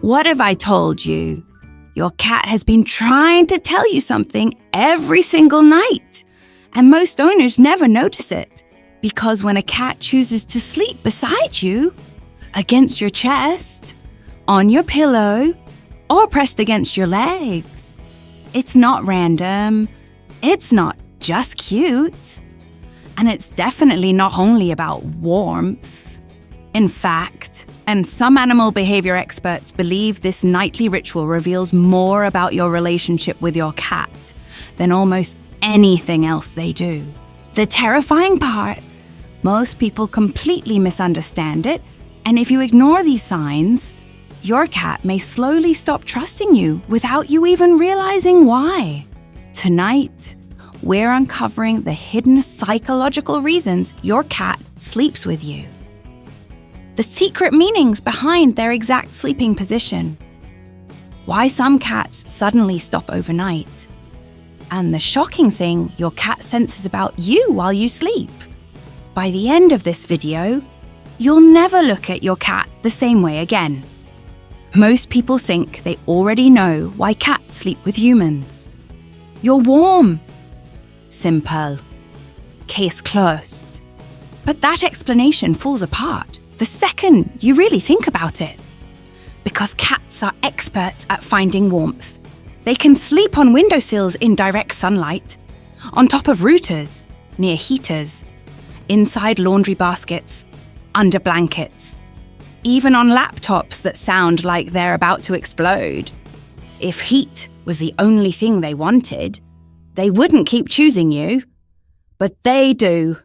What have I told you? Your cat has been trying to tell you something every single night, and most owners never notice it, because when a cat chooses to sleep beside you, against your chest, on your pillow, or pressed against your legs, it's not random, it's not just cute, and it's definitely not only about warmth. In fact, and some animal behavior experts believe this nightly ritual reveals more about your relationship with your cat than almost anything else they do. The terrifying part, most people completely misunderstand it, and if you ignore these signs, your cat may slowly stop trusting you without you even realizing why. Tonight, we're uncovering the hidden psychological reasons your cat sleeps with you. The secret meanings behind their exact sleeping position. Why some cats suddenly stop overnight. And the shocking thing your cat senses about you while you sleep. By the end of this video, you'll never look at your cat the same way again. Most people think they already know why cats sleep with humans. You're warm. Simple. Case closed. But that explanation falls apart the second you really think about it. Because cats are experts at finding warmth. They can sleep on windowsills in direct sunlight, on top of routers, near heaters, inside laundry baskets, under blankets, even on laptops that sound like they're about to explode. If heat was the only thing they wanted, they wouldn't keep choosing you. But they do,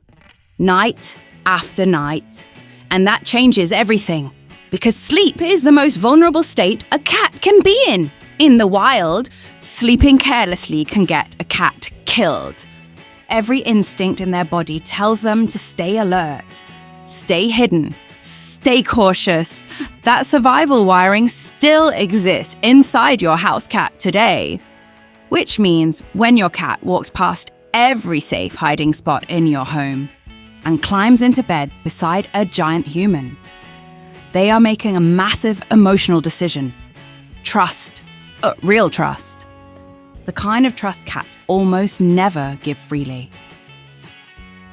night after night. And that changes everything, because sleep is the most vulnerable state a cat can be in. In the wild, sleeping carelessly can get a cat killed. Every instinct in their body tells them to stay alert, stay hidden, stay cautious. That survival wiring still exists inside your house cat today. Which means when your cat walks past every safe hiding spot in your home and climbs into bed beside a giant human, they are making a massive emotional decision. Trust. Real trust. The kind of trust cats almost never give freely.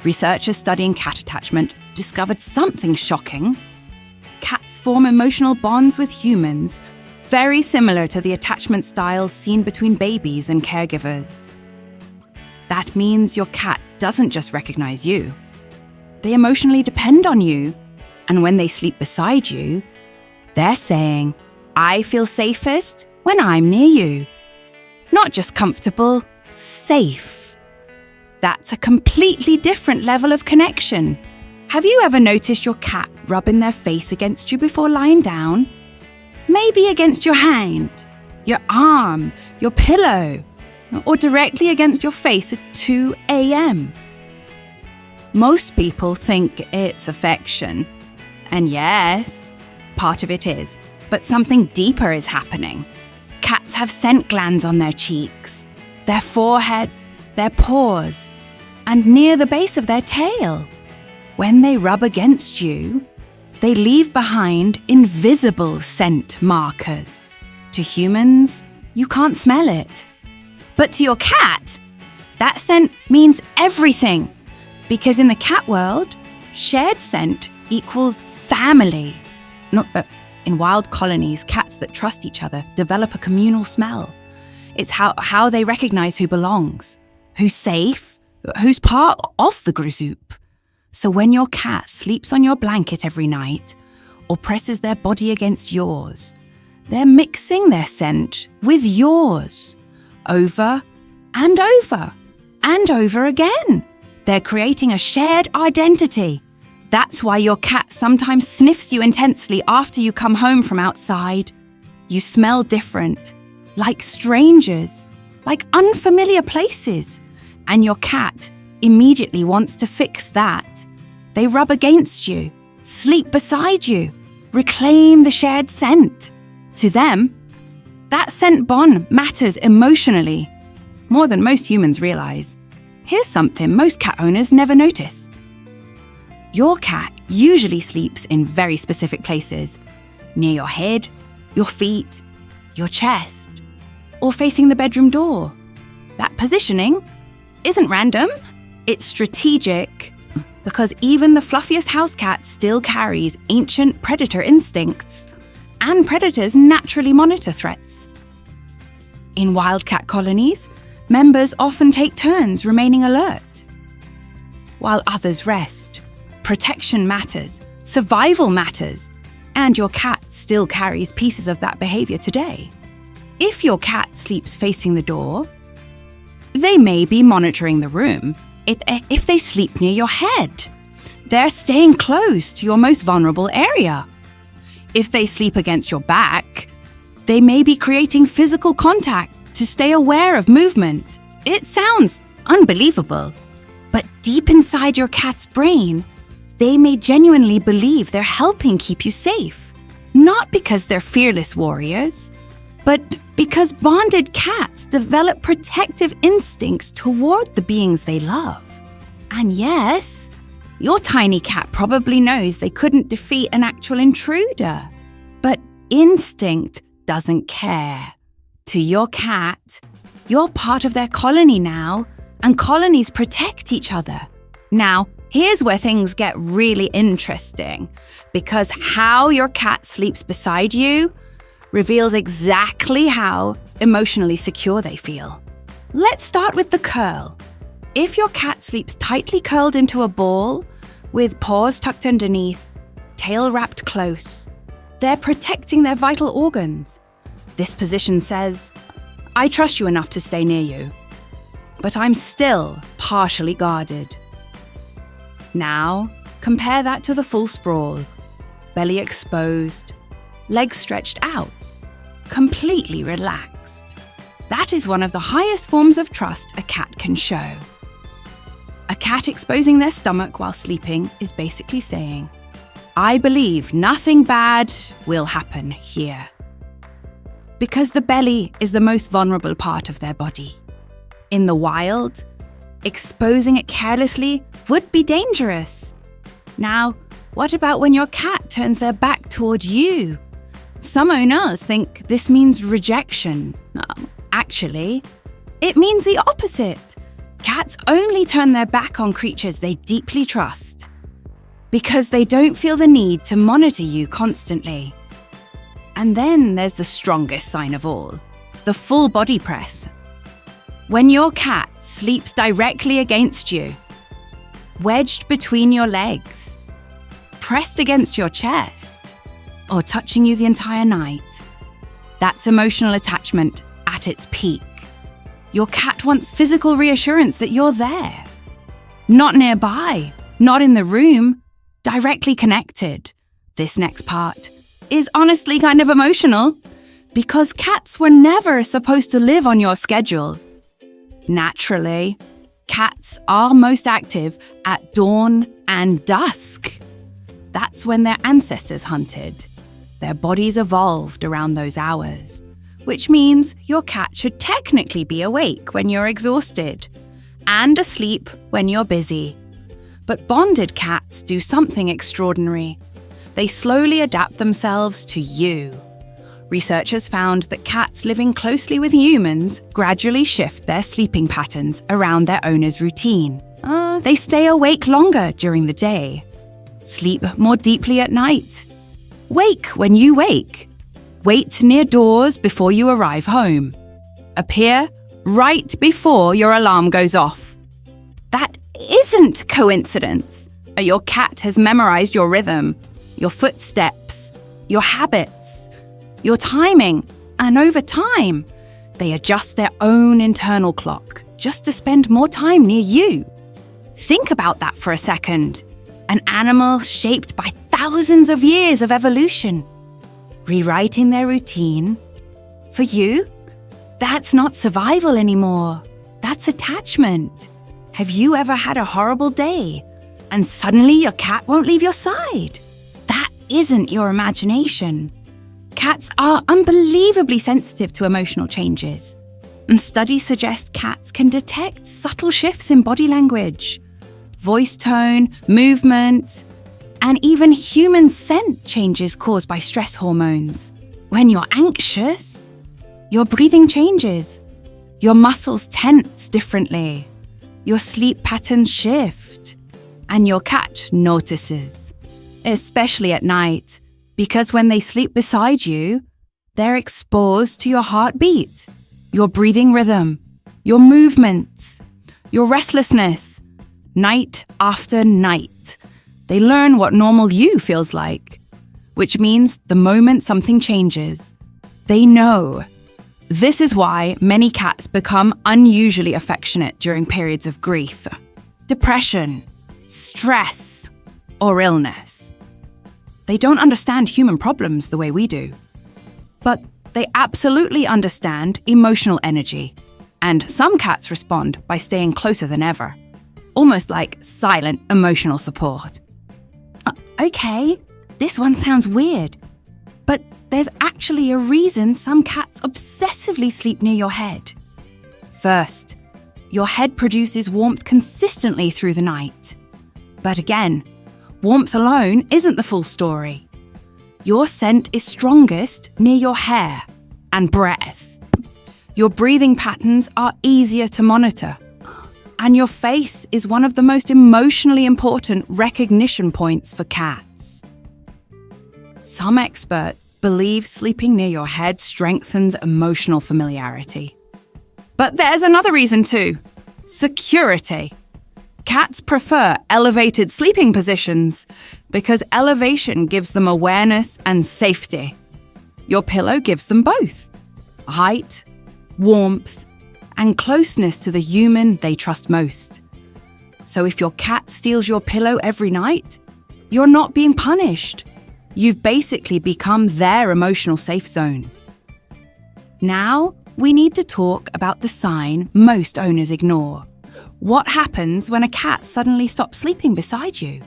Researchers studying cat attachment discovered something shocking. Cats form emotional bonds with humans very similar to the attachment styles seen between babies and caregivers. That means your cat doesn't just recognize you. They emotionally depend on you, and when they sleep beside you, they're saying, "I feel safest when I'm near you." Not just comfortable, safe. That's a completely different level of connection. Have you ever noticed your cat rubbing their face against you before lying down? Maybe against your hand, your arm, your pillow, or directly against your face at 2 a.m. Most people think it's affection. And yes, part of it is, but something deeper is happening. Cats have scent glands on their cheeks, their forehead, their paws, and near the base of their tail. When they rub against you, they leave behind invisible scent markers. To humans, you can't smell it. But to your cat, that scent means everything. Because in the cat world, shared scent equals family. In wild colonies, cats that trust each other develop a communal smell. It's how they recognize who belongs, who's safe, who's part of the group. So when your cat sleeps on your blanket every night or presses their body against yours, they're mixing their scent with yours over and over and over again. They're creating a shared identity. That's why your cat sometimes sniffs you intensely after you come home from outside. You smell different, like strangers, like unfamiliar places, and your cat immediately wants to fix that. They rub against you, sleep beside you, reclaim the shared scent. To them, that scent bond matters emotionally, more than most humans realize. Here's something most cat owners never notice. Your cat usually sleeps in very specific places, near your head, your feet, your chest, or facing the bedroom door. That positioning isn't random, it's strategic, because even the fluffiest house cat still carries ancient predator instincts, and predators naturally monitor threats. In wildcat colonies, members often take turns remaining alert, while others rest. Protection matters, survival matters, and your cat still carries pieces of that behavior today. If your cat sleeps facing the door, they may be monitoring the room. If they sleep near your head, they're staying close to your most vulnerable area. If they sleep against your back, they may be creating physical contact to stay aware of movement. It sounds unbelievable, but deep inside your cat's brain, they may genuinely believe they're helping keep you safe. Not because they're fearless warriors, but because bonded cats develop protective instincts toward the beings they love. And yes, your tiny cat probably knows they couldn't defeat an actual intruder, but instinct doesn't care. To your cat, you're part of their colony now, and colonies protect each other. Now, here's where things get really interesting, because how your cat sleeps beside you reveals exactly how emotionally secure they feel. Let's start with the curl. If your cat sleeps tightly curled into a ball, with paws tucked underneath, tail wrapped close, they're protecting their vital organs. This position says, I trust you enough to stay near you, but I'm still partially guarded. Now, compare that to the full sprawl, belly exposed, legs stretched out, completely relaxed. That is one of the highest forms of trust a cat can show. A cat exposing their stomach while sleeping is basically saying, I believe nothing bad will happen here. Because the belly is the most vulnerable part of their body. In the wild, exposing it carelessly would be dangerous. Now, what about when your cat turns their back toward you? Some owners think this means rejection. Actually, it means the opposite. Cats only turn their back on creatures they deeply trust because they don't feel the need to monitor you constantly. And then there's the strongest sign of all, the full body press. When your cat sleeps directly against you, wedged between your legs, pressed against your chest, or touching you the entire night, that's emotional attachment at its peak. Your cat wants physical reassurance that you're there. Not nearby, not in the room, directly connected. This next part is honestly kind of emotional because cats were never supposed to live on your schedule. Naturally, cats are most active at dawn and dusk. That's when their ancestors hunted. Their bodies evolved around those hours, which means your cat should technically be awake when you're exhausted and asleep when you're busy. But bonded cats do something extraordinary. They slowly adapt themselves to you. Researchers found that cats living closely with humans gradually shift their sleeping patterns around their owner's routine. They stay awake longer during the day, sleep more deeply at night, wake when you wake, wait near doors before you arrive home, appear right before your alarm goes off. That isn't coincidence. Your cat has memorized your rhythm, your footsteps, your habits, your timing, and over time, they adjust their own internal clock just to spend more time near you. Think about that for a second. An animal shaped by thousands of years of evolution, rewriting their routine. For you, that's not survival anymore. That's attachment. Have you ever had a horrible day and suddenly your cat won't leave your side? That isn't your imagination. Cats are unbelievably sensitive to emotional changes, and studies suggest cats can detect subtle shifts in body language, voice tone, movement, and even human scent changes caused by stress hormones. When you're anxious, your breathing changes. Your muscles tense differently. Your sleep patterns shift. And your cat notices, especially at night, because when they sleep beside you, they're exposed to your heartbeat, your breathing rhythm, your movements, your restlessness, night after night. They learn what normal you feels like, which means the moment something changes, they know. This is why many cats become unusually affectionate during periods of grief, depression, stress, or illness. They don't understand human problems the way we do, but they absolutely understand emotional energy, and some cats respond by staying closer than ever, almost like silent emotional support. Okay, this one sounds weird, but there's actually a reason some cats obsessively sleep near your head. First, your head produces warmth consistently through the night. But again, warmth alone isn't the full story. Your scent is strongest near your hair and breath. Your breathing patterns are easier to monitor. And your face is one of the most emotionally important recognition points for cats. Some experts believe sleeping near your head strengthens emotional familiarity. But there's another reason too: security. Cats prefer elevated sleeping positions because elevation gives them awareness and safety. Your pillow gives them both: height, warmth, and closeness to the human they trust most. So if your cat steals your pillow every night, you're not being punished. You've basically become their emotional safe zone. Now, we need to talk about the sign most owners ignore. What happens when a cat suddenly stops sleeping beside you?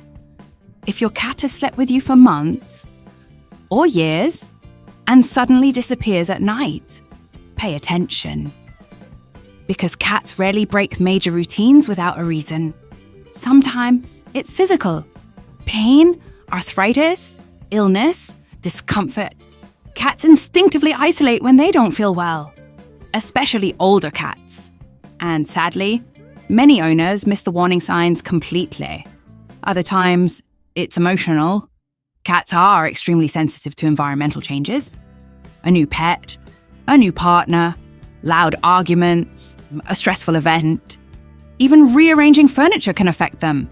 If your cat has slept with you for months or years and suddenly disappears at night, pay attention. Because cats rarely break major routines without a reason. Sometimes it's physical. Pain, arthritis, illness, discomfort. Cats instinctively isolate when they don't feel well, especially older cats. And sadly, many owners miss the warning signs completely. Other times, it's emotional. Cats are extremely sensitive to environmental changes. A new pet, a new partner, loud arguments, a stressful event. Even rearranging furniture can affect them.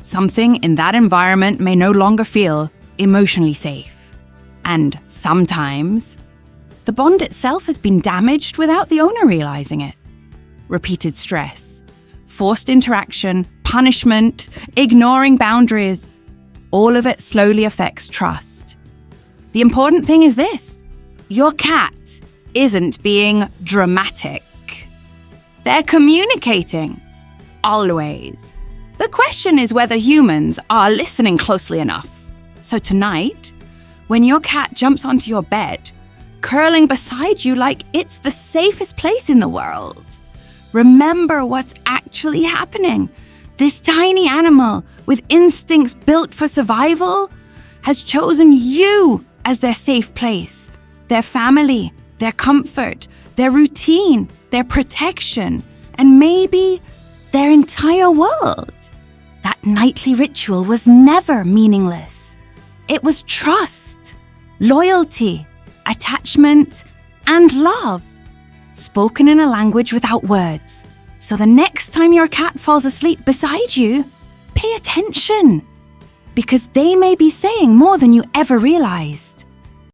Something in that environment may no longer feel emotionally safe. And sometimes, the bond itself has been damaged without the owner realizing it. Repeated stress, forced interaction, punishment, ignoring boundaries, all of it slowly affects trust. The important thing is this: your cat isn't being dramatic. They're communicating, always. The question is whether humans are listening closely enough. So tonight, when your cat jumps onto your bed, curling beside you like it's the safest place in the world, remember what's actually happening. This tiny animal with instincts built for survival has chosen you as their safe place, their family, their comfort, their routine, their protection, and maybe their entire world. That nightly ritual was never meaningless. It was trust, loyalty, attachment, and love, spoken in a language without words. So the next time your cat falls asleep beside you, pay attention, because they may be saying more than you ever realized.